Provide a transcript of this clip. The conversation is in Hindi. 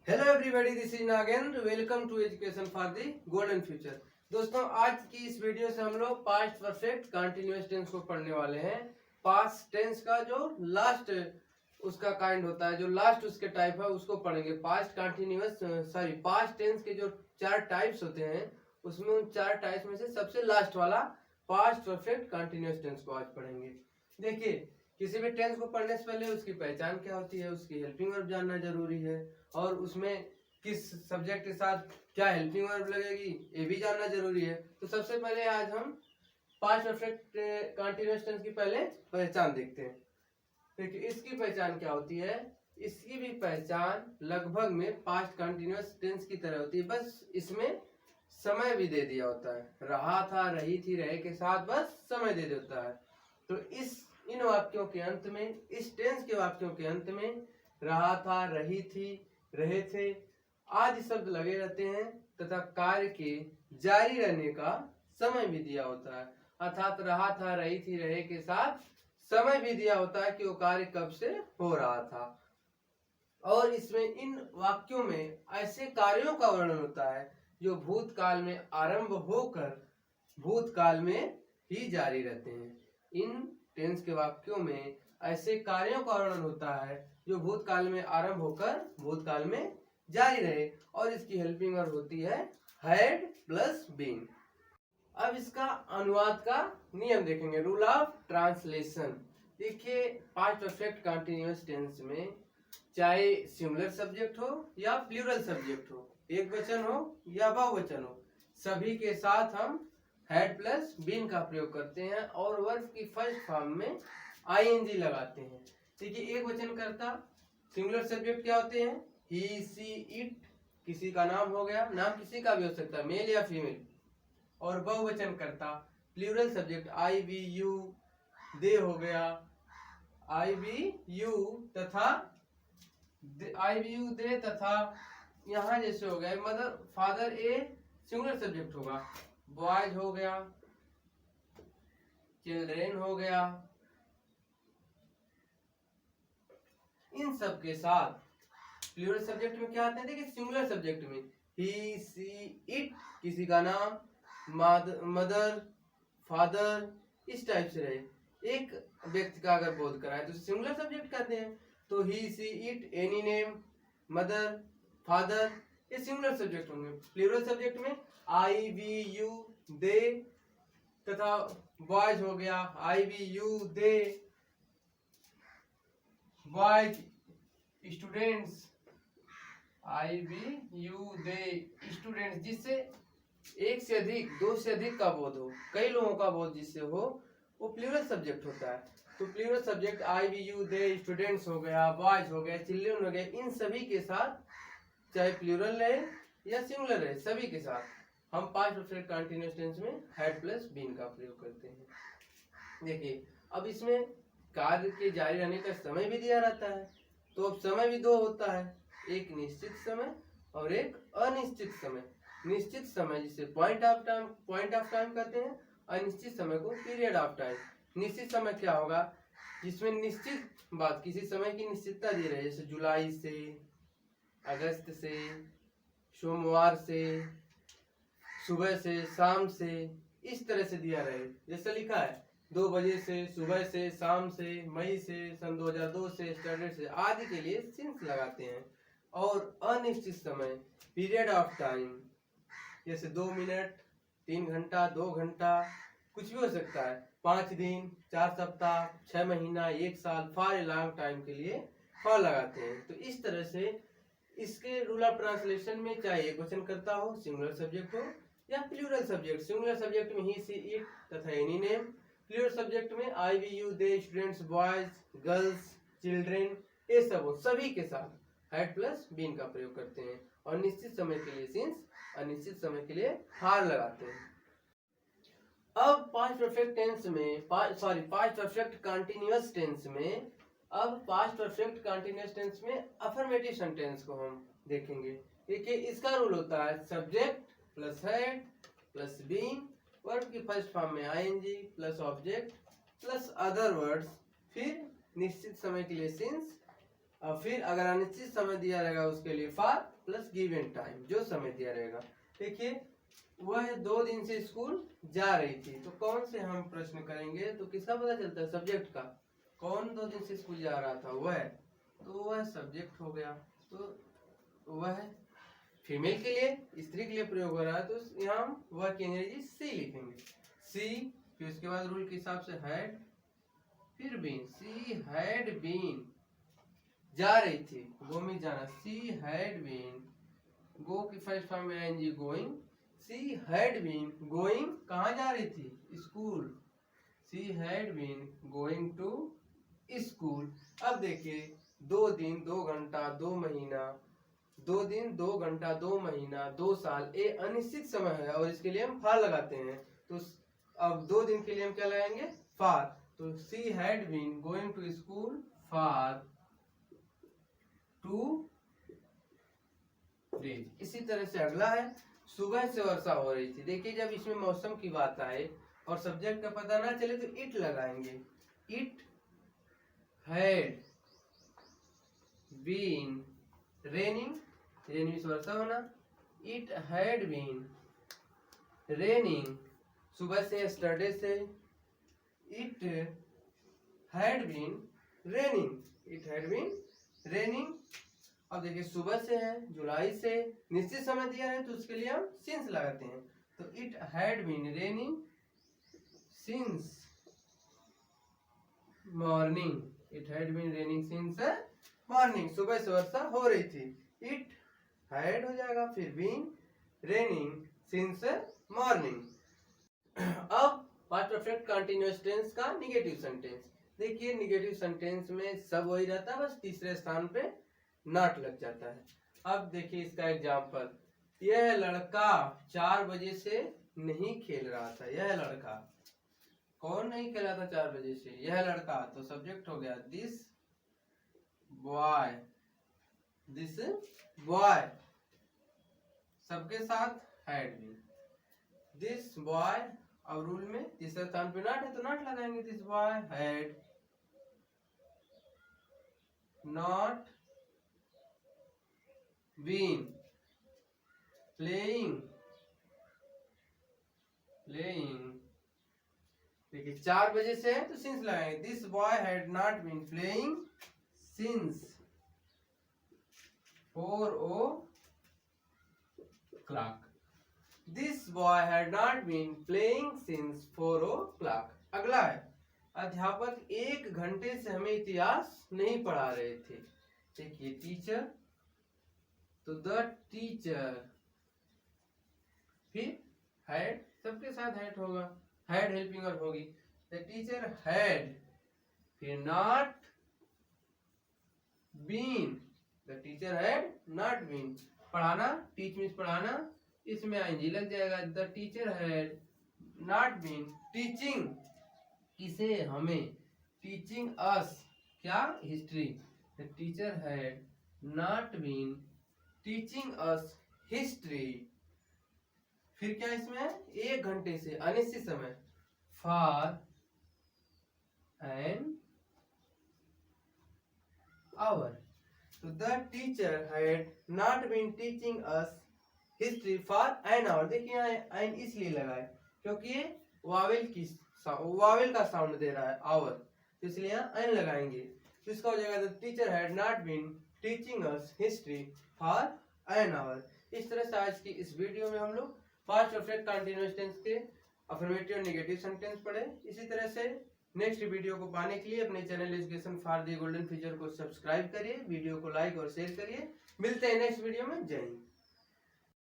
Hello everybody, this is Nagendra. Welcome to education for the golden future. दोस्तों, आज की इस वीडियो से हम लोग पास्ट परफेक्ट कंटिन्यूअस टेंस को पढ़ने वाले हैं। पास्ट टेंस का जो लास्ट उसका काइंड होता है, जो लास्ट उसके टाइप है, उसको पढ़ेंगे। पास्ट कंटिन्यूअस पास्ट टेंस के जो 4 टाइप्स होते हैं, उसमें उन 4 टाइप्स में से सबसे लास्ट वाला पास्ट परफेक्ट कंटिन्यूअस टेंस को आज पढ़ेंगे। देखिए, किसी भी टेंस को पढ़ने से पहले उसकी पहचान क्या होती है, उसकी हेल्पिंग वर्ब जानना जरूरी है, और उसमें किस सब्जेक्ट के साथ क्या हेल्पिंग वर्ब लगेगी ये भी जानना जरूरी है। तो सबसे पहले आज हम पास्ट परफेक्ट कंटीन्यूअस टेंस की पहले पहचान देखते हैं। देखिए, इसकी पहचान क्या होती है। इसकी भी पहचान लगभग में पास्ट कंटीन्यूअस टेंस की तरह होती है, बस इसमें समय भी दे दिया होता है। रहा था, रही थी, रहे के साथ बस समय दे देता है। तो इन वाक्यों के अंत में, इस टेंस के वाक्यों के अंत में रहा था, रही थी, रहे थे आदि शब्द लगे रहते हैं, तथा कार्य के जारी रहने का समय भी दिया होता है। अर्थात रहा था, रही थी, रहे के साथ समय भी दिया होता है कि वो कार्य कब से हो रहा था। और इसमें इन वाक्यों में ऐसे कार्यों का वर्णन होता है जो भूतकाल में आरंभ होकर भूतकाल में ही जारी रहते हैं। इन टेंस के वाक्यों में ऐसे कार्यों का वर्णन होता है जो भूतकाल में आरंभ होकर भूतकाल में जारी रहे, और इसकी हेल्पिंग वर्ब होती है हैड प्लस बीन। अब इसका अनुवाद का नियम देखेंगे, रूल ऑफ ट्रांसलेशन। देखिए, पास्ट परफेक्ट कंटीन्यूअस टेंस में चाहे सिंगुलर सब्जेक्ट हो या प्लूरल सब्जेक्ट हो, एक वचन हो या बहुवचन हो, सभी के साथ हम हैड प्लस बीन का प्रयोग करते हैं और वर्ब की फर्स्ट फॉर्म में आईएनजी लगाते हैं। देखिए, एक वचन करता सिंगुलर सब्जेक्ट क्या होते हैं, ही, सी, इट, किसी का नाम हो गया, नाम किसी का भी हो सकता है, मेल या फीमेल। और बहुवचन करता plural subject I, we, you, they हो गया, आई, वी, यू तथा आई, वी, यू, दे तथा यहाँ जैसे हो गया mother, father, a singular subject होगा, बॉयज हो गया, चिल्ड्रेन हो गया। इन सब के साथ प्लूरल सब्जेक्ट में क्या आते हैं, देखिए सिंगुलर सब्जेक्ट में ही, सी, इट, किसी का नाम, मदर, फादर, इस टाइप से रहे। एक व्यक्ति का अगर बोध कराए तो सिंगुलर सब्जेक्ट कहते हैं। तो he, she, it, any name, mother, father, ये सिंगुलर सब्जेक्ट होंगे। प्लूरल सब्जेक्ट में आई, वी, यू, दे तथा बॉयज हो गया, I, we, you, they, boys, students, I, we, you, they, students, जिससे एक से अधिक, दो से अधिक का बोध हो, कई लोगों का बोध जिससे हो, वो प्लूरल सब्जेक्ट होता है। तो plural subject I, we, you, they, students हो गया, बॉयज हो गया, चिल्ड्रन हो गया, इन सभी के साथ चाहे प्लूरल रहे या सिंगुलर रहे, सभी के साथ हम पास्ट परफेक्ट कंटीन्यूअस टेंस में हैड प्लस बीन का प्रयोग करते हैं। देखिए, अब इसमें कार्य के जारी रहने का समय भी दिया रहता है। तो अब समय भी दो होता है, एक निश्चित समय और एक अनिश्चित समय। निश्चित समय जिसे पॉइंट ऑफ टाइम कहते हैं, अनिश्चित समय को पीरियड ऑफ टाइम। निश्चित समय क्या होगा, जिसमें निश्चित बात, किसी समय की निश्चितता दी रही है, जैसे जुलाई से, अगस्त से, सोमवार से, सुबह से, शाम से, इस तरह से दिया रहे। जैसे लिखा है 2 बजे से, सुबह से, शाम से, मई से, सन 2002 से, स्टैंडर्ड से आदि के लिए सिंस लगाते हैं। और अनिश्चित समय पीरियड ऑफ टाइम, जैसे 2 मिनट, 3 घंटा, 2 घंटा, कुछ भी हो सकता है, 5 दिन, 4 सप्ताह, 6 महीना, 1 साल, फॉर ए लॉन्ग टाइम के लिए फॉर लगाते हैं। तो इस तरह से इसके रूल ऑफ ट्रांसलेशन में चाहे एक वचन करता हो, सिंगुलर सब्जेक्ट हो या प्लूरल सब्जेक्ट। सिंगुलर सब्जेक्ट में ही, सी, इट तथा एनी नेम। प्लूरल सब्जेक्ट में I, we, you, they, students, boys, girls, children, ये सब हो, सभी के साथ हैड प्लस बीन का प्रयोग करते हैं। और निश्चित समय के लिए सिंस, अनिश्चित समय के लिए हार लगाते हैं। अब पास्ट परफेक्ट टेंस में, पास्ट परफेक्ट कंटीन्यूअस टेंस में, अब पास्ट परफेक्ट कंटीन्यूअस टेंस में अफर्मेटिव सेंटेंस को हम देखेंगे। देखिए, इसका रूल होता है subject plus had plus been, verb की फर्स्ट फॉर्म में ING plus object plus other words, फिर निश्चित समय के लिए सिंस, और फिर अगर अनिश्चित समय दिया रहेगा उसके लिए फॉर प्लस गिवन टाइम, जो समय दिया रहेगा। देखिए वह 2 दिन से स्कूल जा रही थी, तो कौन से हम प्रश्न करेंगे तो किसका पता चलता है, सब्जेक्ट का। कौन 2 दिन से स्कूल जा रहा था, वह, तो वह सब्जेक्ट हो गया। तो वह फीमेल के लिए, स्त्री के लिए प्रयोग हो रहा है, तो यहाँ हम वह की अंग्रेजी सी लिखेंगे, सी। फिर उसके बाद रूल के हिसाब से हैड, फिर बीन, सी हैड बीन, जा रही थी, गो में जाना, सी हैड बीन, गो की फर्स्ट फॉर्म में आएंगी going, she had been going, कहाँ जा रही थी, school, she had been going to school. अब देखिए 2 दिन 2 घंटा 2 महीना, 2 दिन 2 घंटा 2 महीना 2 साल, ये अनिश्चित समय है और इसके लिए हम फॉर लगाते हैं। तो अब 2 दिन के लिए हम क्या लगाएंगे, फॉर। तो she had been going to school for 2 days. इसी तरह से अगला है, सुबह से वर्षा हो रही थी। देखिए जब इसमें मौसम की बात आए और सब्जेक्ट का पता ना चले तो इट लगाएंगे, it had been raining, raining से वर्षा होना, इट हैड बीन रेनिंग, सुबह से यस्टरडे से, it had been raining, it had been raining. अब देखिए सुबह से है, जुलाई से, निश्चित समय दिया है तो उसके लिए हम सिंस लगाते हैं। तो it had been raining since morning, it had been raining since morning, सुबह से वर्षा हो रही थी। इट हैड हो जाएगा, फिर बीन रेनिंग सिंस मॉर्निंग। अब पास्ट परफेक्ट कंटीन्यूअस टेंस का निगेटिव सेंटेंस। देखिए निगेटिव सेंटेंस में सब वही रहता है, बस तीसरे स्थान पे नॉट लग जाता है। अब देखिए इसका एग्जाम्पल, यह लड़का 4 बजे से नहीं खेल रहा था, यह लड़का, कौन नहीं खेला था 4 बजे से, यह लड़का, तो सब्जेक्ट हो गया दिस बॉय, दिस बॉय, सबके साथ हैड बीन, दिस बॉय। अब रूल में तीसरे स्थान पे नॉट है तो नॉट लगाएंगे, this boy had not been playing, देखिए 4 बजे से है तो सिंस लगाएंगे, this boy had not been playing since 4 o'clock, this boy had not been playing since 4 o'clock। अगला है, अध्यापक 1 घंटे से हमें इतिहास नहीं पढ़ा रहे थे। देखिए टीचर, तो द टीचर, फिर हैड, सबके साथ हैड होगा, हैड हेल्पिंग वर्ब होगी, द टीचर हैड, फिर not been, the teacher had not been, पढ़ाना, टीच मीन्स पढ़ाना, इसमें आईएनजी लग जाएगा, the teacher had not been teaching, किसे, हमें, टीचिंग अस, क्या, history, the teacher had not been teaching us history. फिर क्या इसमें, 1 घंटे से, अनिश्चित समय, फॉर एन आवर, तो the teacher had not been teaching us history for an our. देखिए यहाँ एन इसलिए लगाए क्योंकि ये वावेल का साउंड दे रहा है, आवर, तो इसलिए यहाँ एन लगाएंगे। तो इसका हो जाएगा the teacher had not been teaching us history for an hour. इस तरह से आज की इस वीडियो में हम लोग पास्ट परफेक्ट कंटीन्यूअस टेंस के अफर्मेटिव और नेगेटिव सेंटेंस पढ़े। इसी तरह से नेक्स्ट वीडियो को पाने के लिए अपने channel education for the golden future को सब्सक्राइब करिए, वीडियो को लाइक और शेयर करिए। मिलते हैं नेक्स्ट वीडियो में, जय हिंद।